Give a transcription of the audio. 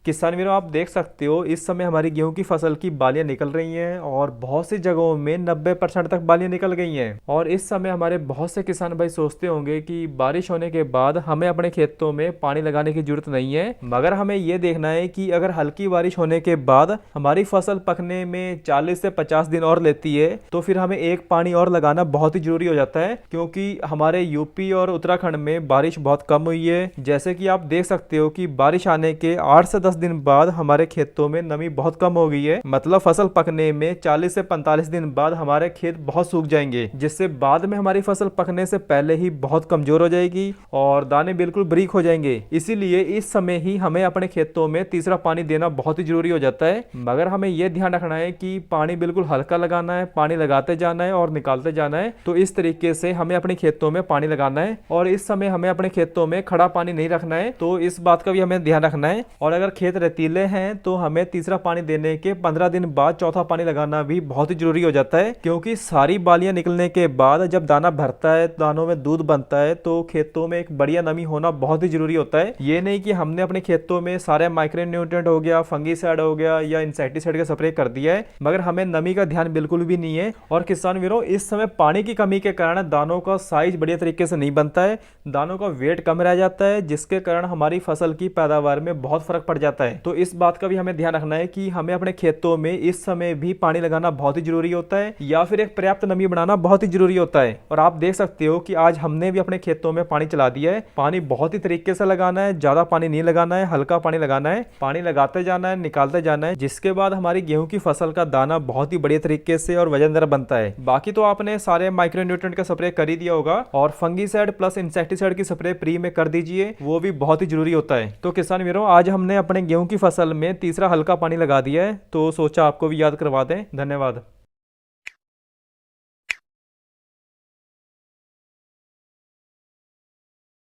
किसान वीरों, आप देख सकते हो इस समय हमारी गेहूं की फसल की बालियां निकल रही हैं और बहुत सी जगहों में 90% तक बालियां निकल गई हैं। और इस समय हमारे बहुत से किसान भाई सोचते होंगे कि बारिश होने के बाद हमें अपने खेतों में पानी लगाने की जरूरत नहीं है, मगर हमें यह देखना है कि अगर हल्की बारिश होने के बाद हमारी फसल पकने में 40 से 50 दिन और लेती है तो फिर हमें एक पानी और लगाना बहुत ही जरूरी हो जाता है, क्योंकि हमारे यूपी और उत्तराखंड में बारिश बहुत कम हुई है। जैसे कि आप देख सकते हो कि बारिश आने के 8 से 10 दिन बाद हमारे खेतों में नमी बहुत कम हो गई है। मतलब फसल पकने में 40 से 45 दिन बाद हमारे खेत बहुत सूख जाएंगे, जिससे बाद में हमारी फसल पकने से पहले ही बहुत कमजोर हो जाएगी और दाने बिल्कुल बारीक हो जाएंगे। इसीलिए इस समय ही हमें अपने खेतों में तीसरा पानी देना बहुत ही जरूरी हो जाता है। मगर हमें यह ध्यान रखना है कि पानी बिल्कुल हल्का लगाना है, पानी लगाते जाना है और निकालते जाना है। तो इस तरीके से हमें अपने खेतों में पानी लगाना है और इस समय हमें अपने खेतों में खड़ा पानी नहीं रखना है, तो इस बात का भी हमें ध्यान रखना है। और अगर खेत रेतीले हैं तो हमें तीसरा पानी देने के 15 दिन बाद चौथा पानी लगाना भी बहुत ही जरूरी हो जाता है, क्योंकि सारी बालियां निकलने के बाद जब दाना भरता है, दानों में दूध बनता है, तो खेतों में एक बढ़िया नमी होना बहुत ही जरूरी होता है। ये नहीं कि हमने अपने खेतों में सारे माइक्रो न्यूट्रिएंट हो गया, फंगीसाइड हो गया या इंसेक्टिसाइड का स्प्रे कर दिया है, मगर हमें नमी का ध्यान बिल्कुल भी नहीं है। और किसान वीरों, इस समय पानी की कमी के कारण दानों का साइज बढ़िया तरीके से नहीं बनता है, दानों का वेट कम रह जाता है, जिसके कारण हमारी फसल की पैदावार में बहुत फर्क पड़ जाता है। तो इस बात का भी हमें ध्यान रखना है कि हमें अपने खेतों में इस समय भी पानी लगाना बहुत ही जरूरी होता है या फिर एक पर्याप्त नमी बनाना बहुत ही जरूरी होता है। और आप देख सकते हो कि आज हमने भी अपने खेतों में पानी चला दिया है। पानी बहुत ही तरीके से लगाना है, ज्यादा पानी नहीं लगाना है, हल्का पानी लगाना है, पानी लगाते जाना है, निकालते जाना है, जिसके बाद हमारी गेहूं की फसल का दाना बहुत ही बढ़िया तरीके से और वजनदार बनता है। बाकी तो आपने सारे माइक्रो न्यूट्रिएंट का स्प्रे कर ही दिया होगा और फंगीसाइड प्लस इंसेक्टिसाइड की स्प्रे प्री में कर दीजिए, वो भी बहुत ही जरूरी होता है। तो किसान वीरों, आज हमने अपने गेहूं की फसल में तीसरा हल्का पानी लगा दिया है, तो सोचा आपको भी याद करवा दें। धन्यवाद।